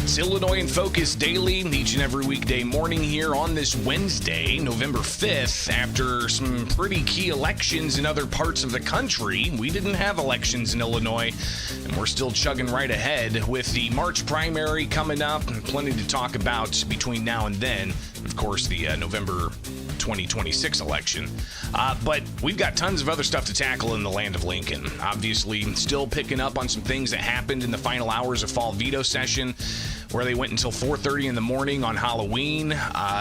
It's Illinois in Focus Daily, each and every weekday morning here on this Wednesday, November 5th. After some pretty key elections in other parts of the country, we didn't have elections in Illinois, and we're still chugging right ahead with the March primary coming up, and plenty to talk about between now and then. Of course, the November 2026 election. But we've got tons of other stuff to tackle in the land of Lincoln. Obviously, still picking up on some things that happened in the final hours of fall veto session, where they went until 4:30 in the morning on Halloween.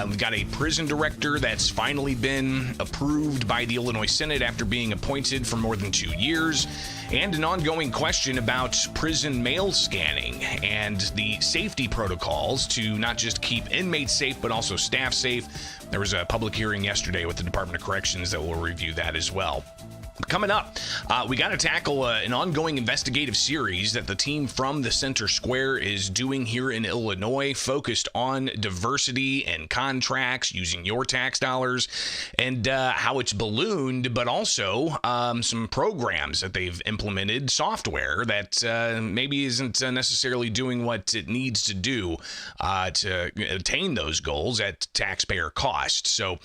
We've got a prison director that's finally been approved by the Illinois Senate after being appointed for more than 2 years, and an ongoing question about prison mail scanning and the safety protocols to not just keep inmates safe, but also staff safe. There was a public hearing yesterday with the Department of Corrections that will review that as well. Coming up, we got to tackle an ongoing investigative series that the team from the Center Square is doing here in Illinois, focused on diversity and contracts using your tax dollars, and how it's ballooned, but also some programs that they've implemented, software that maybe isn't necessarily doing what it needs to do to attain those goals at taxpayer cost. So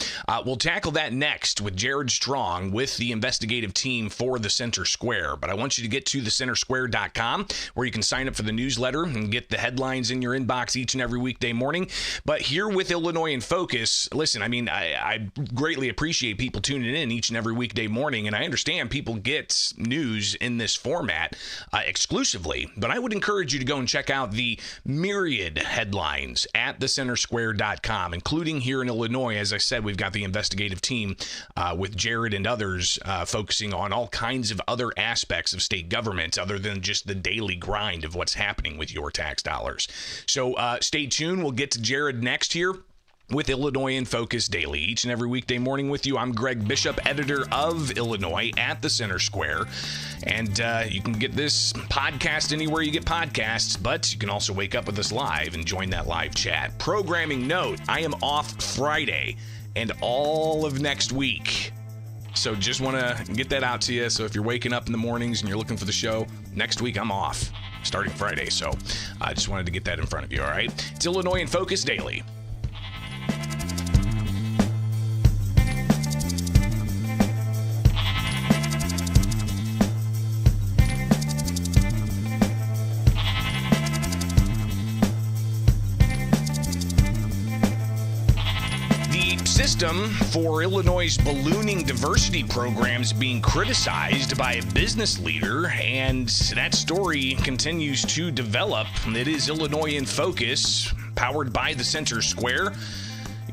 we'll tackle that next with Jared Strong with the investigative team for the Center Square. But I want you to get to thecentersquare.com, where you can sign up for the newsletter and get the headlines in your inbox each and every weekday morning. But here with Illinois in Focus, listen, I mean, I greatly appreciate people tuning in each and every weekday morning, and I understand people get news in this format exclusively, but I would encourage you to go and check out the myriad headlines at thecentersquare.com, including here in Illinois. As I said, we've got the investigative team with Jared and others focusing on all kinds of other aspects of state government other than just the daily grind of what's happening with your tax dollars. So stay tuned. We'll get to Jared next here with Illinois in Focus Daily. Each and every weekday morning with you, I'm Greg Bishop, editor of Illinois at the Center Square. And you can get this podcast anywhere you get podcasts, but you can also wake up with us live and join that live chat. Programming note, I am off Friday and all of next week. So just want to get that out to you. So if you're waking up in the mornings and you're looking for the show, next week I'm off starting Friday. So I just wanted to get that in front of you, all right? It's Illinois in Focus Daily. System for Illinois' ballooning diversity programs being criticized by a business leader, and that story continues to develop. It is Illinois in Focus, powered by the Center Square.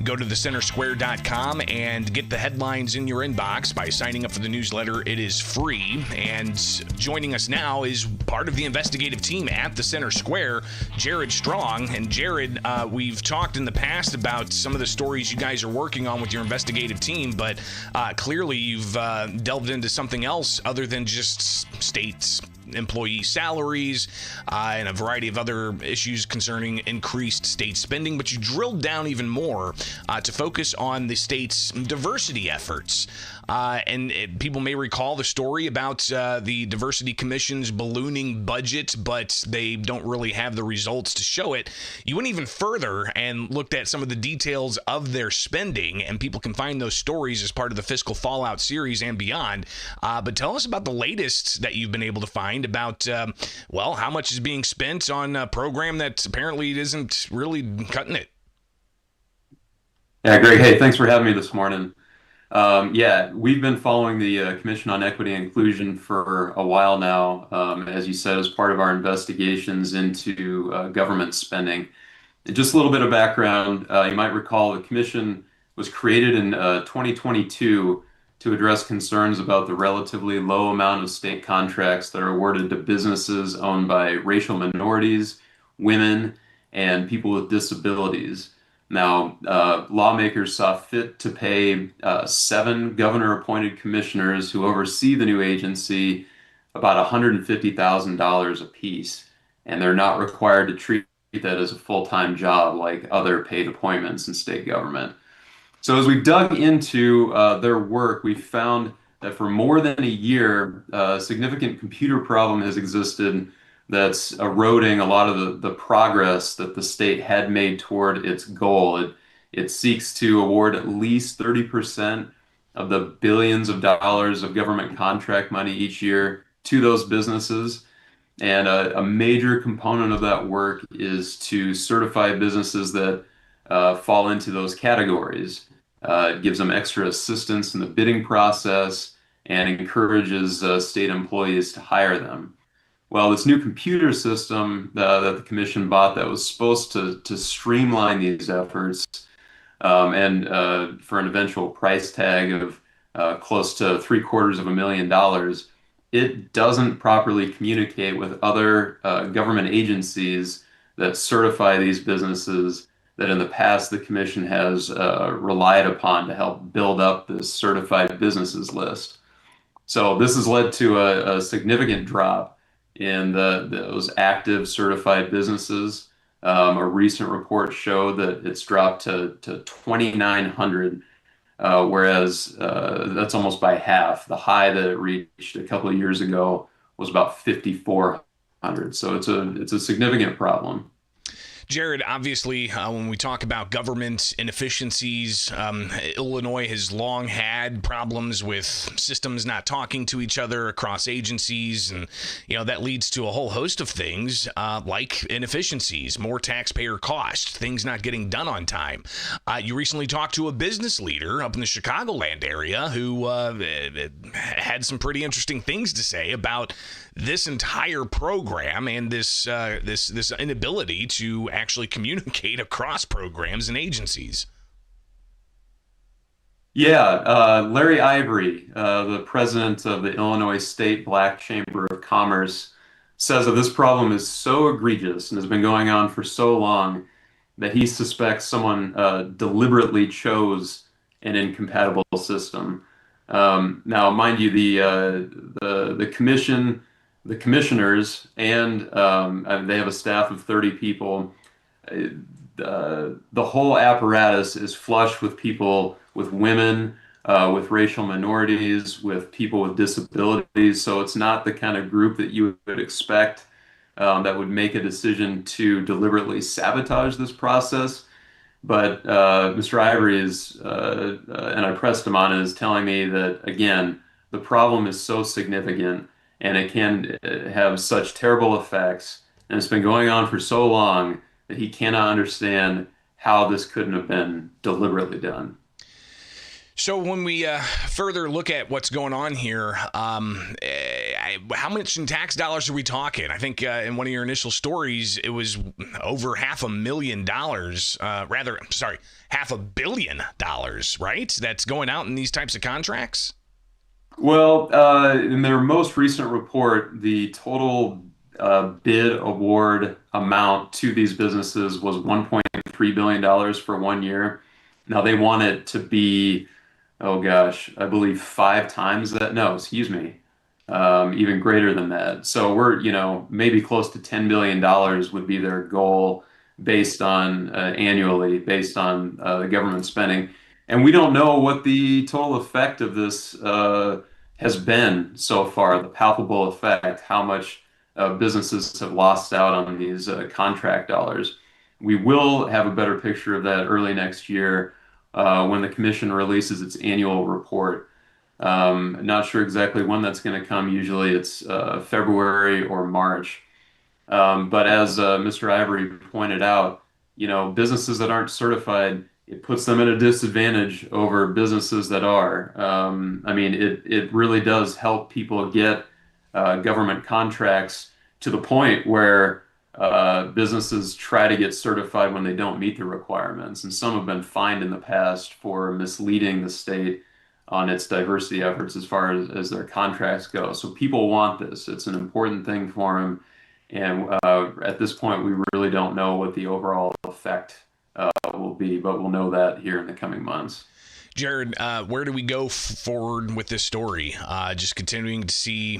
Go to thecentersquare.com and get the headlines in your inbox by signing up for the newsletter. It is free. And joining us now is part of the investigative team at the Center Square, Jared Strong. And Jared, we've talked in the past about some of the stories you guys are working on with your investigative team, but clearly you've delved into something else other than just states employee salaries and a variety of other issues concerning increased state spending, but you drilled down even more to focus on the state's diversity efforts. People may recall the story about the Diversity Commission's ballooning budget, but they don't really have the results to show it. You went even further and looked at some of the details of their spending, and people can find those stories as part of the Fiscal Fallout series and beyond. But tell us about the latest that you've been able to find about, how much is being spent on a program that apparently isn't really cutting it. Yeah, Greg, hey, thanks for having me this morning. We've been following the Commission on Equity and Inclusion for a while now, as you said, as part of our investigations into government spending. And just a little bit of background, you might recall the Commission was created in 2022 to address concerns about the relatively low amount of state contracts that are awarded to businesses owned by racial minorities, women, and people with disabilities. Now, lawmakers saw fit to pay seven governor-appointed commissioners who oversee the new agency about $150,000 apiece, and they're not required to treat that as a full-time job like other paid appointments in state government. So as we've dug into their work, we've found that for more than a year, a significant computer problem has existed that's eroding a lot of the progress that the state had made toward its goal. It seeks to award at least 30% of the billions of dollars of government contract money each year to those businesses. And a major component of that work is to certify businesses that fall into those categories. It gives them extra assistance in the bidding process and encourages state employees to hire them. Well, this new computer system that the commission bought that was supposed to streamline these efforts and for an eventual price tag of close to $750,000, it doesn't properly communicate with other government agencies that certify these businesses that in the past the commission has relied upon to help build up this certified businesses list. So this has led to a significant drop in those active certified businesses. A recent report showed that it's dropped to 2,900, whereas that's almost by half. The high that it reached a couple of years ago was about 5,400. So it's a significant problem. Jared, obviously, when we talk about government inefficiencies, Illinois has long had problems with systems not talking to each other across agencies, and that leads to a whole host of things like inefficiencies, more taxpayer costs, things not getting done on time. You recently talked to a business leader up in the Chicagoland area who had some pretty interesting things to say about this entire program and this inability to actually communicate across programs and agencies. Yeah, Larry Ivory, the president of the Illinois State Black Chamber of Commerce, says that this problem is so egregious and has been going on for so long that he suspects someone deliberately chose an incompatible system. Now, mind you, the commission, the commissioners, and they have a staff of 30 people. The whole apparatus is flush with people, with women, with racial minorities, with people with disabilities. So it's not the kind of group that you would expect that would make a decision to deliberately sabotage this process. But Mr. Ivory is, and I pressed him on it, is telling me that, again, the problem is so significant and it can have such terrible effects, and it's been going on for so long that he cannot understand how this couldn't have been deliberately done. So when we further look at what's going on here, how much in tax dollars are we talking? I think in one of your initial stories, it was over $500,000, $500,000,000, right? That's going out in these types of contracts? Well, in their most recent report, the total bid award amount to these businesses was $1.3 billion for 1 year. Now they want it to be, oh gosh, I believe 5 times that. No, excuse me, even greater than that. So we're, maybe close to $10 billion would be their goal based on annually, based on the government spending. And we don't know what the total effect of this has been so far, the palpable effect, how much businesses have lost out on these contract dollars. We will have a better picture of that early next year when the commission releases its annual report. Not sure exactly when that's going to come. Usually it's February or March. But as Mr. Ivory pointed out, businesses that aren't certified, it puts them at a disadvantage over businesses that are. I mean, it really does help people get government contracts to the point where businesses try to get certified when they don't meet the requirements. And some have been fined in the past for misleading the state on its diversity efforts as far as their contracts go. So people want this. It's an important thing for them. And at this point, we really don't know what the overall effect will be, but we'll know that here in the coming months. Jared, where do we go forward with this story? Just continuing to see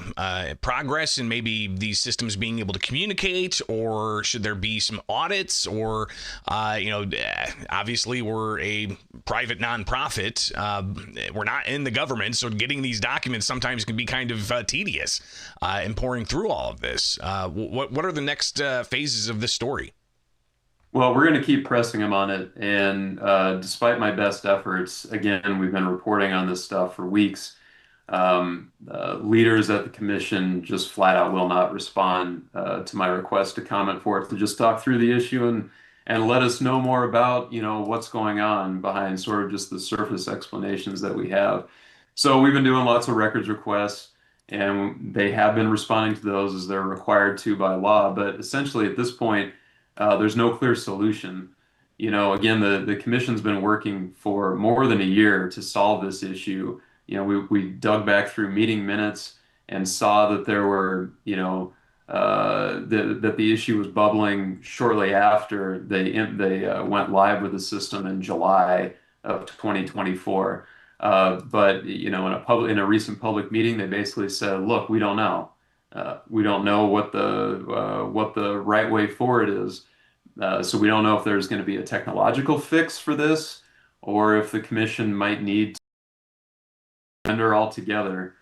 progress and maybe these systems being able to communicate, or should there be some audits? Or, obviously we're a private nonprofit. We're not in the government, so getting these documents sometimes can be kind of tedious in pouring through all of this. What are the next phases of this story? Well, we're going to keep pressing them on it. And despite my best efforts, again, we've been reporting on this stuff for weeks. Leaders at the commission just flat out will not respond to my request to comment for it, to just talk through the issue and let us know more about, what's going on behind sort of just the surface explanations that we have. So we've been doing lots of records requests, and they have been responding to those as they're required to by law. But essentially, at this point, there's no clear solution. Again, the commission's been working for more than a year to solve this issue. We dug back through meeting minutes and saw that there were, that the issue was bubbling shortly after they went live with the system in July of 2024. But in a recent public meeting, they basically said, "Look, we don't know. We don't know what the right way forward is. So we don't know if there's going to be a technological fix for this, or if the commission might need to vendor altogether,"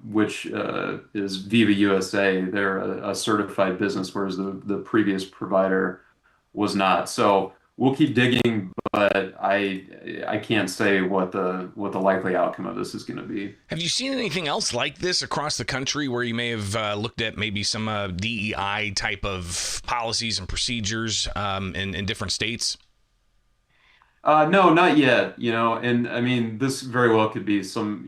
which is Viva USA. They're a certified business, whereas the previous provider was not. So we'll keep digging, but I can't say what the likely outcome of this is going to be. Have you seen anything else like this across the country where you may have looked at maybe some DEI type of policies and procedures in different states? No, not yet. And I mean, this very well could be some,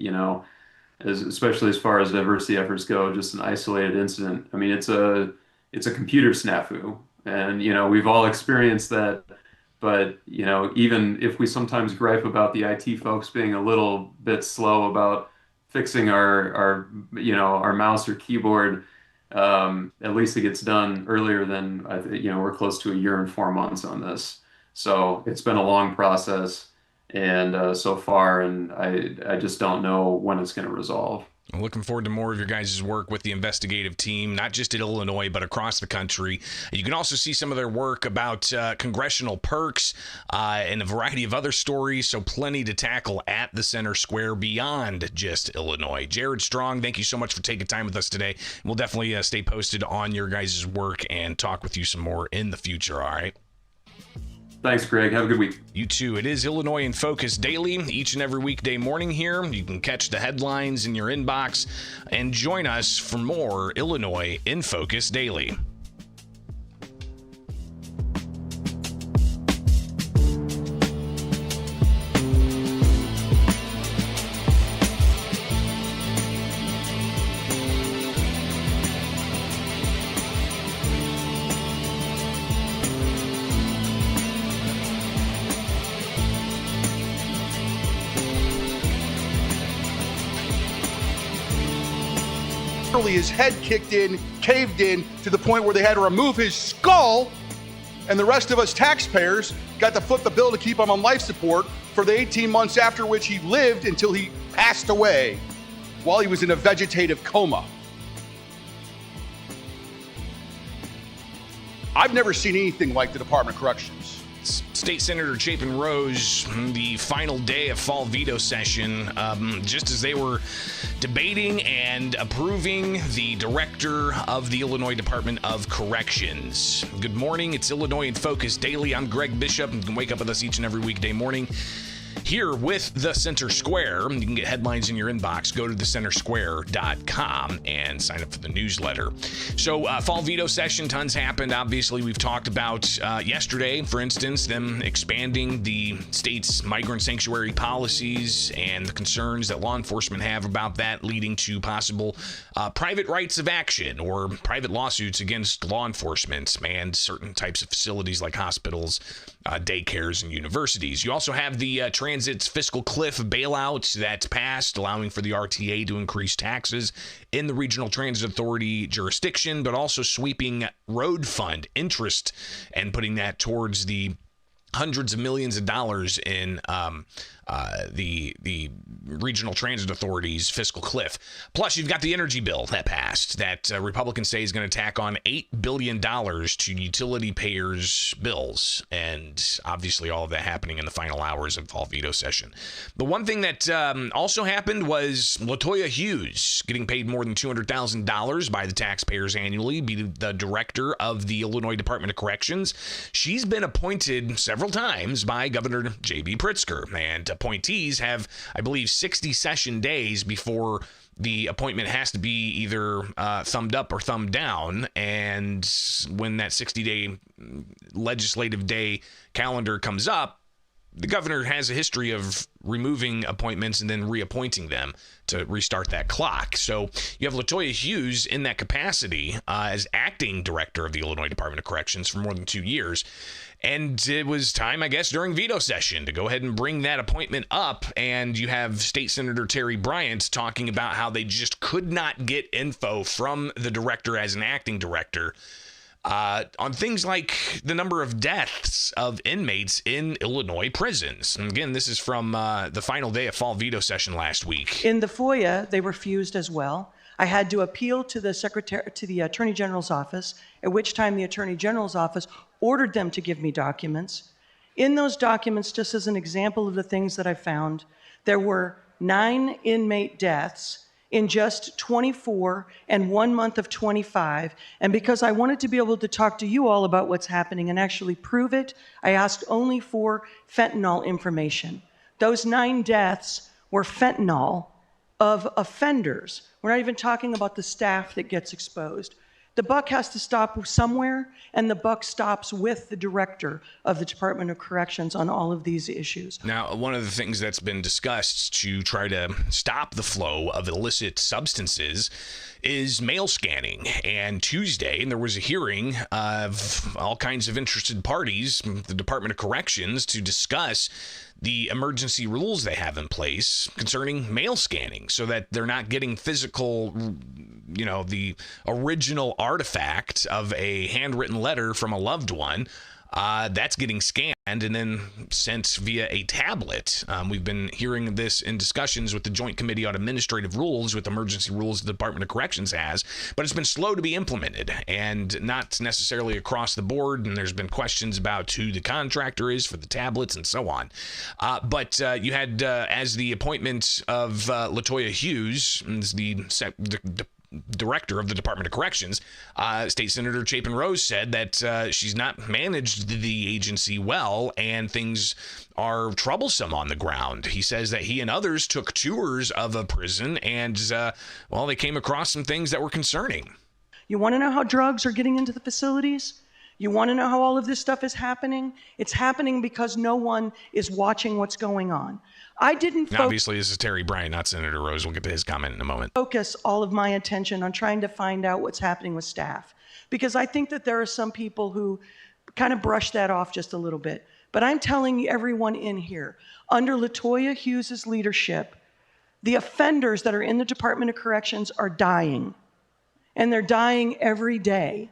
especially as far as diversity efforts go, just an isolated incident. I mean, it's a computer snafu, and we've all experienced that. But even if we sometimes gripe about the IT folks being a little bit slow about fixing our mouse or keyboard, at least it gets done earlier than we're close to a year and 4 months on this. So it's been a long process, and so far, and I just don't know when it's going to resolve. I'm looking forward to more of your guys' work with the investigative team, not just in Illinois, but across the country. You can also see some of their work about congressional perks and a variety of other stories, so plenty to tackle at the Center Square beyond just Illinois. Jared Strong, thank you so much for taking time with us today. We'll definitely stay posted on your guys' work and talk with you some more in the future, all right? Thanks, Greg. Have a good week. You too. It is Illinois in Focus Daily, each and every weekday morning here. You can catch the headlines in your inbox and join us for more Illinois in Focus Daily. His head kicked in, caved in to the point where they had to remove his skull, and the rest of us taxpayers got to foot the bill to keep him on life support for the 18 months after which he lived until he passed away while he was in a vegetative coma. I've never seen anything like the Department of Corrections. State Senator Chapin Rose, the final day of fall veto session, just as they were debating and approving the director of the Illinois Department of Corrections. Good morning. It's Illinois in Focus Daily. I'm Greg Bishop. You can wake up with us each and every weekday morning here with the Center Square. You can get headlines in your inbox. Go to thecentersquare.com and sign up for the newsletter. So fall veto session, tons happened. Obviously, we've talked about yesterday, for instance, them expanding the state's migrant sanctuary policies and the concerns that law enforcement have about that, leading to possible private rights of action or private lawsuits against law enforcement and certain types of facilities like hospitals, daycares, and universities. You also have the Transit's fiscal cliff bailout that's passed, allowing for the RTA to increase taxes in the Regional Transit Authority jurisdiction, but also sweeping road fund interest and putting that towards the hundreds of millions of dollars in the Regional Transit Authority's fiscal cliff. Plus, you've got the energy bill that passed that Republicans say is going to tack on $8 billion to utility payers' bills. And obviously all of that happening in the final hours of fall veto session. The one thing that also happened was LaToya Hughes getting paid more than $200,000 by the taxpayers annually, be the director of the Illinois Department of Corrections. She's been appointed several times by Governor J.B. Pritzker, and appointees have, I believe, 60 session days before the appointment has to be either thumbed up or thumbed down. And when that 60-day legislative day calendar comes up, the governor has a history of removing appointments and then reappointing them to restart that clock. So you have LaToya Hughes in that capacity as acting director of the Illinois Department of Corrections for more than 2 years. And it was time, I guess, during veto session to go ahead and bring that appointment up. And you have State Senator Terry Bryant talking about how they just could not get info from the director as an acting director on things like the number of deaths of inmates in Illinois prisons. And again, this is from the final day of fall veto session last week. In the FOIA, they refused as well. I had to appeal to the Attorney General's office, at which time the Attorney General's office ordered them to give me documents. In those documents, just as an example of the things that I found, there were 9 inmate deaths in just 24 and 1 month of 25. And because I wanted to be able to talk to you all about what's happening and actually prove it, I asked only for fentanyl information. Those 9 deaths were fentanyl of offenders. We're not even talking about the staff that gets exposed. The buck has to stop somewhere, and the buck stops with the director of the Department of Corrections on all of these issues. Now, one of the things that's been discussed to try to stop the flow of illicit substances is mail scanning. And Tuesday, there was a hearing of all kinds of interested parties, the Department of Corrections, to discuss the emergency rules they have in place concerning mail scanning so that they're not getting physical, the original artifact of a handwritten letter from a loved one. That's getting scanned and then sent via a tablet. We've been hearing this in discussions with the Joint Committee on Administrative Rules, with emergency rules the Department of Corrections has, but it's been slow to be implemented and not necessarily across the board. And there's been questions about who the contractor is for the tablets and so on. But you had, as the appointment of LaToya Hughes, the director of the Department of Corrections, State Senator Chapin Rose said that she's not managed the agency well and things are troublesome on the ground. He says that he and others took tours of a prison and, they came across some things that were concerning. You want to know how drugs are getting into the facilities? You want to know how all of this stuff is happening? It's happening because no one is watching what's going on. I didn't obviously, this is Terry Bryant, not Senator Rose. We'll get to his comment in a moment. Focus all of my attention on trying to find out what's happening with staff, because I think that there are some people who kind of brush that off just a little bit. But I'm telling everyone in here, under LaToya Hughes' leadership, the offenders that are in the Department of Corrections are dying, and they're dying every day.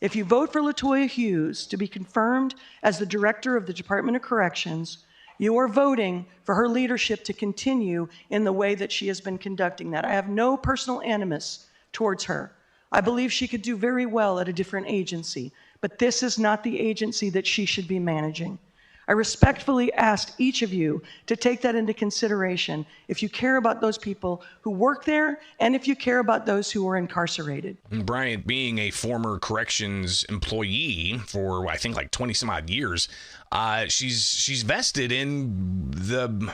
If you vote for LaToya Hughes to be confirmed as the director of the Department of Corrections, you are voting for her leadership to continue in the way that she has been conducting that. I have no personal animus towards her. I believe she could do very well at a different agency, but this is not the agency that she should be managing. I respectfully ask each of you to take that into consideration if you care about those people who work there and if you care about those who are incarcerated. Bryant, being a former corrections employee for, I think, like 20 some odd years, she's vested in the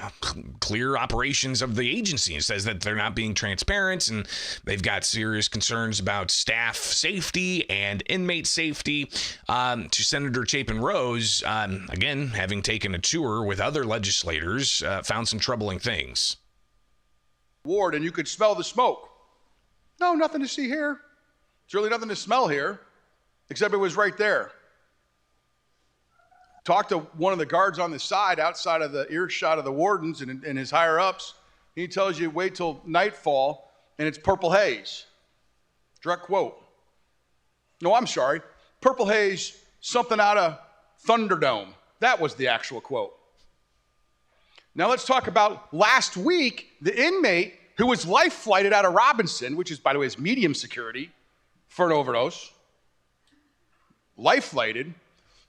clear operations of the agency and says that they're not being transparent and they've got serious concerns about staff safety and inmate safety. To Senator Chapin Rose, again, having taken a tour with other legislators, found some troubling things. Ward, and you could smell the smoke. No, nothing to see here. There's really nothing to smell here, except it was right there. talk to one of the guards on the side outside of the earshot of the wardens and his higher ups. He tells you wait till nightfall and it's purple haze. Direct quote. No, I'm sorry. Purple haze, something out of Thunderdome. That was the actual quote. Now let's talk about last week, the inmate who was life flighted out of Robinson, which is, by the way, is medium security for an overdose. Life flighted.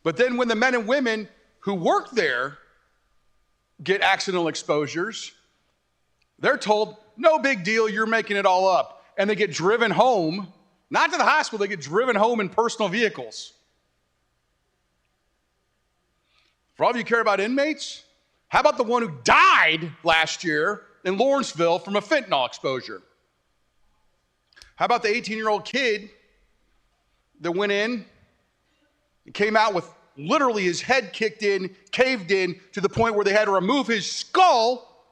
But then when the men and women who work there get accidental exposures, they're told, no big deal, you're making it all up. And they get driven home, not to the hospital, they get driven home in personal vehicles. For all of you who care about inmates, how about the one who died last year in Lawrenceville from a fentanyl exposure? How about the 18-year-old kid that went in and came out with literally his head kicked in, caved in, to the point where they had to remove his skull,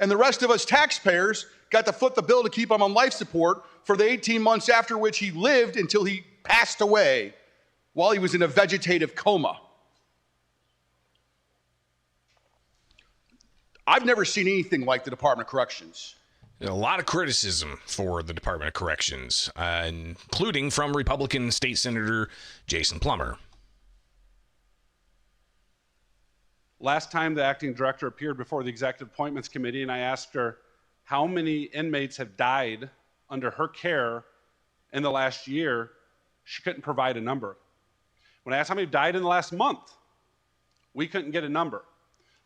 and the rest of us taxpayers got to foot the bill to keep him on life support for the 18 months after which he lived until he passed away while he was in a vegetative coma. I've never seen anything like the Department of Corrections. A lot of criticism for the Department of Corrections, including from Republican State Senator Jason Plummer. Last time the acting director appeared before the Executive Appointments Committee, and I asked her how many inmates have died under her care in the last year, she couldn't provide a number. When I asked how many died in the last month, we couldn't get a number.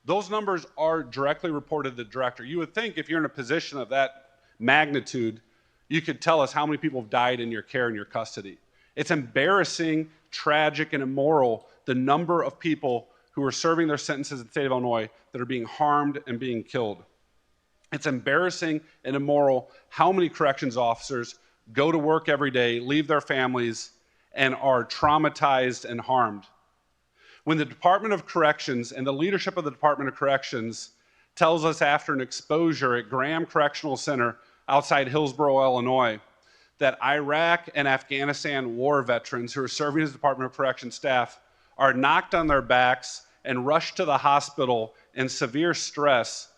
Those numbers are directly reported to the director. You would think if you're in a position of that magnitude, you could tell us how many people have died in your care and your custody. It's embarrassing, tragic, and immoral, the number of people who are serving their sentences in the state of Illinois that are being harmed and being killed. It's embarrassing and immoral how many corrections officers go to work every day, leave their families, and are traumatized and harmed. When the Department of Corrections and the leadership of the Department of Corrections tells us after an exposure at Graham Correctional Center outside Hillsborough, Illinois, that Iraq and Afghanistan war veterans who are serving as Department of Corrections staff are knocked on their backs and rushed to the hospital in severe stress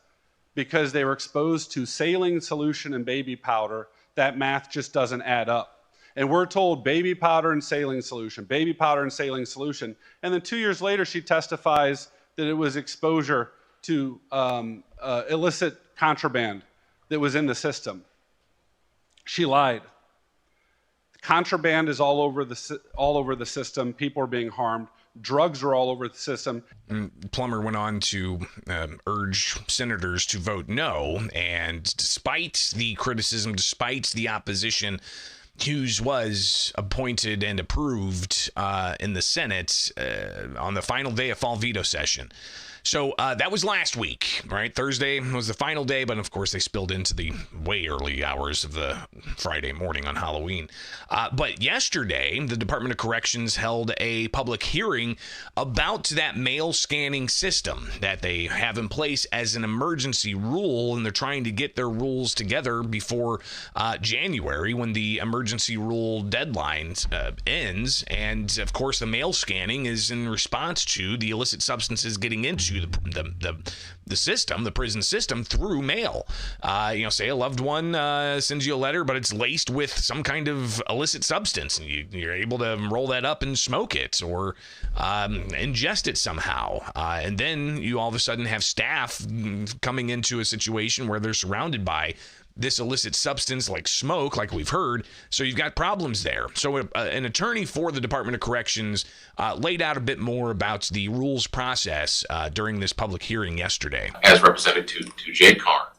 because they were exposed to saline solution and baby powder, that math just doesn't add up. And we're told baby powder and saline solution, baby powder and saline solution. And then 2 years later, she testifies that it was exposure to illicit contraband that was in the system. She lied. Contraband is all over the system. People are being harmed. Drugs are all over the system. Plummer went on to urge senators to vote no. And despite the criticism, despite the opposition, Hughes was appointed and approved in the Senate on the final day of fall veto session. So that was last week, right? Thursday was the final day, but of course they spilled into the way early hours of the Friday morning on Halloween. But yesterday, the Department of Corrections held a public hearing about that mail scanning system that they have in place as an emergency rule, and they're trying to get their rules together before January when the emergency rule deadline ends. And of course, the mail scanning is in response to the illicit substances getting into the system, the prison system, through mail. Say a loved one sends you a letter, but it's laced with some kind of illicit substance, and you're able to roll that up and smoke it or ingest it somehow. And then you all of a sudden have staff coming into a situation where they're surrounded by this illicit substance like smoke, like we've heard. So you've got problems there. So an attorney for the Department of Corrections laid out a bit more about the rules process during this public hearing yesterday. As represented to JCAR,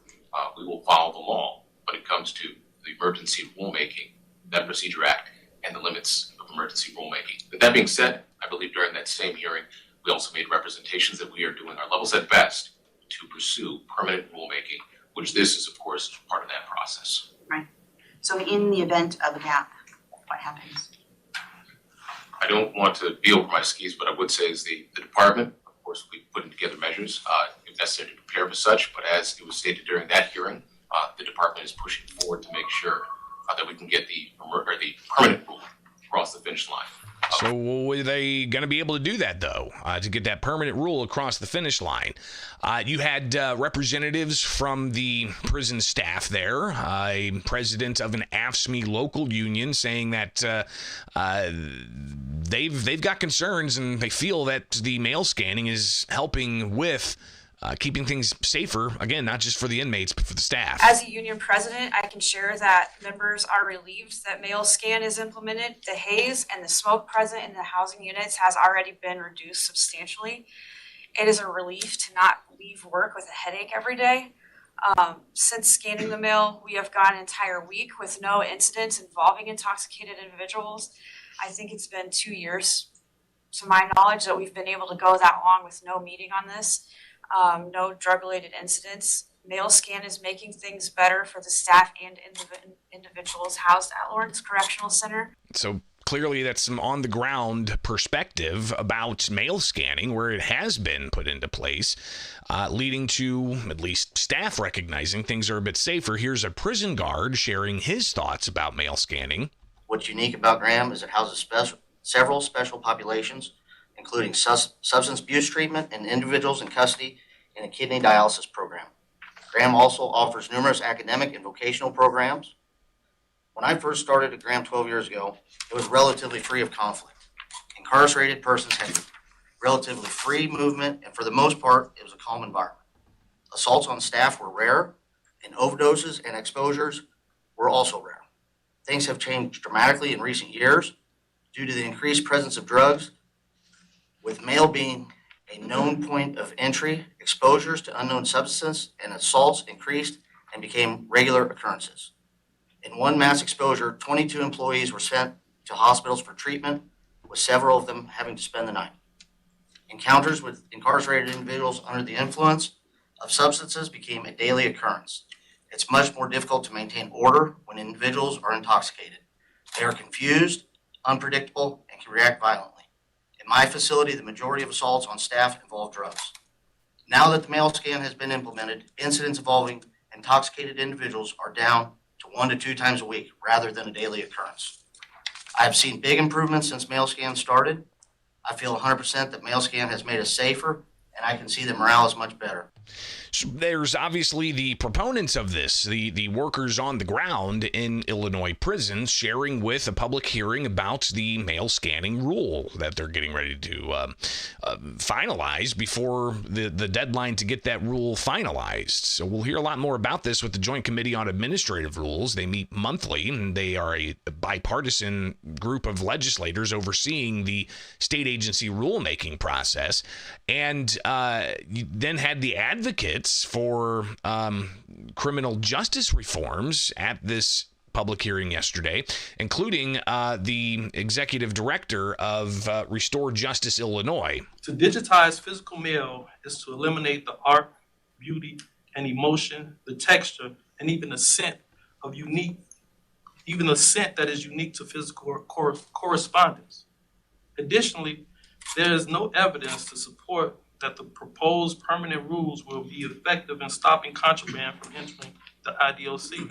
we will follow the law when it comes to the emergency rulemaking, that Procedure Act, and the limits of emergency rulemaking. But that being said, I believe during that same hearing, we also made representations that we are doing our levels at best to pursue permanent rulemaking, which this is, of course, part of that process. Right. So in the event of a gap, what happens? I don't want to be over my skis, but I would say is the department, of course, we've put together measures if necessary to prepare for such, but as it was stated during that hearing, the department is pushing forward to make sure that we can get the permanent rule across the finish line. So are they going to be able to do that, though, to get that permanent rule across the finish line? You had representatives from the prison staff there, a president of an AFSCME local union saying that they've got concerns and they feel that the mail scanning is helping with keeping things safer, again, not just for the inmates, but for the staff. As a union president, I can share that members are relieved that mail scan is implemented. The haze and the smoke present in the housing units has already been reduced substantially. It is a relief to not leave work with a headache every day. Since scanning the mail, we have gone an entire week with no incidents involving intoxicated individuals. I think it's been 2 years, to my knowledge, that we've been able to go that long with no meeting on this. No drug-related incidents. Mail scan is making things better for the staff and individuals housed at Lawrence Correctional Center. So clearly that's some on-the-ground perspective about mail scanning where it has been put into place, leading to at least staff recognizing things are a bit safer. Here's a prison guard sharing his thoughts about mail scanning. What's unique about Graham is it houses several special populations, including substance abuse treatment and individuals in custody in a kidney dialysis program. Graham also offers numerous academic and vocational programs. When I first started at Graham 12 years ago, it was relatively free of conflict. Incarcerated persons had relatively free movement, and for the most part, it was a calm environment. Assaults on staff were rare, and overdoses and exposures were also rare. Things have changed dramatically in recent years due to the increased presence of drugs. With mail being a known point of entry, exposures to unknown substances and assaults increased and became regular occurrences. In one mass exposure, 22 employees were sent to hospitals for treatment, with several of them having to spend the night. Encounters with incarcerated individuals under the influence of substances became a daily occurrence. It's much more difficult to maintain order when individuals are intoxicated. They are confused, unpredictable, and can react violently. In my facility, the majority of assaults on staff involve drugs. Now that the mail scan has been implemented, incidents involving intoxicated individuals are down to 1 to 2 times a week rather than a daily occurrence. I've seen big improvements since mail scan started. I feel 100% that mail scan has made us safer, and I can see that morale is much better. So there's obviously the proponents of this, the workers on the ground in Illinois prisons, sharing with a public hearing about the mail scanning rule that they're getting ready to finalize before the deadline to get that rule finalized. So we'll hear a lot more about this with the Joint Committee on Administrative Rules. They meet monthly, and they are a bipartisan group of legislators overseeing the state agency rulemaking process. And you then had the advocates for criminal justice reforms at this public hearing yesterday, including the executive director of Restore Justice Illinois. To digitize physical mail is to eliminate the art, beauty, and emotion, the texture, and even the scent that is unique to physical correspondence. Additionally, there is no evidence to support that the proposed permanent rules will be effective in stopping contraband from entering the IDOC.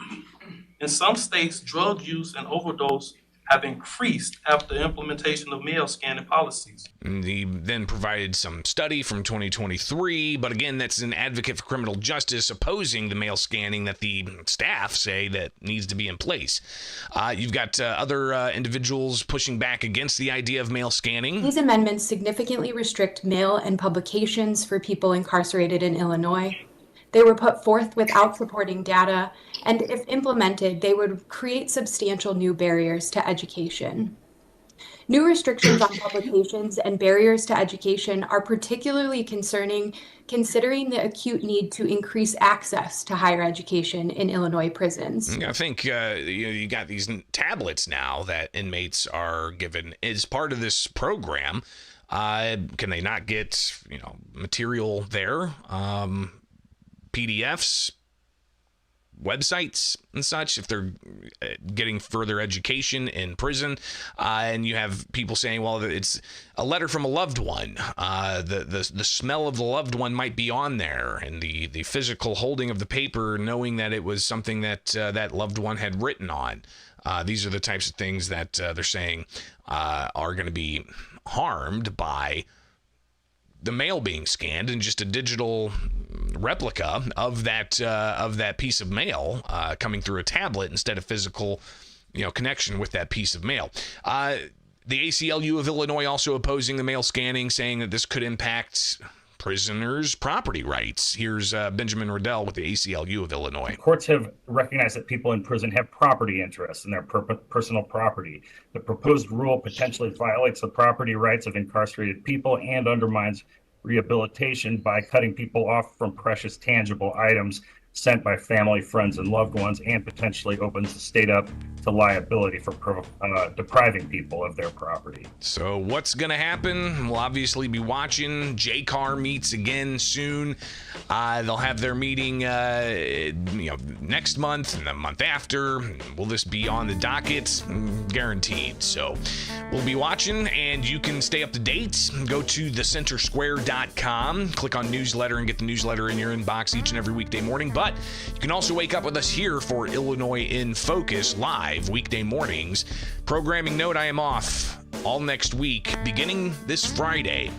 In some states, drug use and overdose have increased after implementation of mail scanning policies. He then provided some study from 2023, but again, that's an advocate for criminal justice opposing the mail scanning that the staff say that needs to be in place. You've got other individuals pushing back against the idea of mail scanning. These amendments significantly restrict mail and publications for people incarcerated in Illinois. They were put forth without supporting data, and if implemented, they would create substantial new barriers to education. New restrictions on publications and barriers to education are particularly concerning considering the acute need to increase access to higher education in Illinois prisons. I think you got these tablets now that inmates are given as part of this program. Can they not get material there? PDFs, websites and such, if they're getting further education in prison, and you have people saying, well, it's a letter from a loved one, the smell of the loved one might be on there, and the physical holding of the paper, knowing that it was something that that loved one had written on. These are the types of things that they're saying are going to be harmed by the mail being scanned, and just a digital replica of that piece of mail coming through a tablet instead of physical, connection with that piece of mail. The ACLU of Illinois also opposing the mail scanning, saying that this could impact prisoners' property rights. Here's Benjamin Riddell with the ACLU of Illinois. Courts have recognized that people in prison have property interests in their personal property. The proposed rule potentially violates the property rights of incarcerated people and undermines rehabilitation by cutting people off from precious tangible items sent by family, friends, and loved ones, and potentially opens the state up to liability for depriving people of their property. So what's going to happen? We'll obviously be watching. JCAR meets again soon. They'll have their meeting next month and the month after. Will this be on the docket? Guaranteed. So we'll be watching, and you can stay up to date. Go to thecentersquare.com, click on newsletter, and get the newsletter in your inbox each and every weekday morning. But you can also wake up with us here for Illinois in Focus live weekday mornings. Programming note, I am off all next week, beginning this Friday.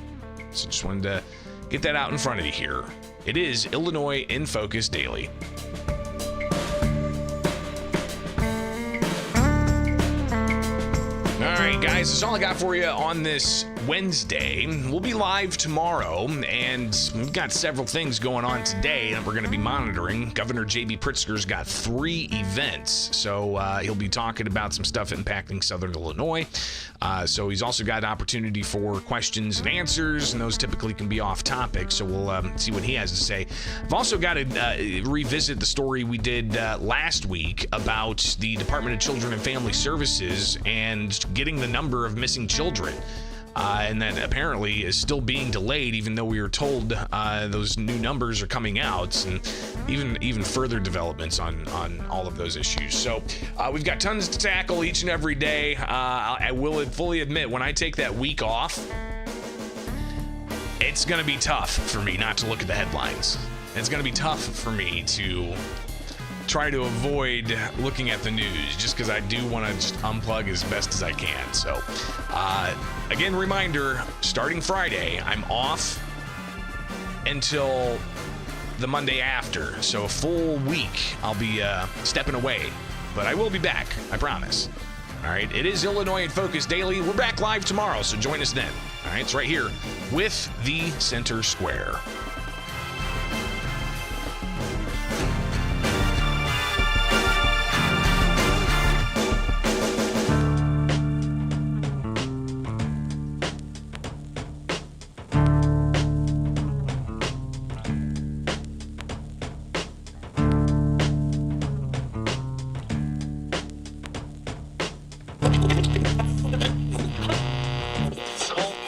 So just wanted to get that out in front of you here. It is Illinois in Focus Daily. All right, guys, that's all I got for you on this Wednesday. We'll be live tomorrow, and we've got several things going on today that we're going to be monitoring. Governor J.B. Pritzker's got 3 events, so he'll be talking about some stuff impacting Southern Illinois. So he's also got an opportunity for questions and answers, and those typically can be off topic, so we'll see what he has to say. I've also got to revisit the story we did last week about the Department of Children and Family Services and getting the number of missing children. And that apparently is still being delayed, even though we were told those new numbers are coming out, and even further developments on all of those issues. So we've got tons to tackle each and every day. I will fully admit, when I take that week off, it's going to be tough for me not to look at the headlines. It's going to be tough for me to try to avoid looking at the news, just because I do want to just unplug as best as I can. So again, reminder, starting Friday, I'm off until the Monday after, so a full week I'll be stepping away, but I will be back, I promise. All right, it is Illinois in Focus Daily. We're back live tomorrow, so join us then. All right, it's right here with the Center Square.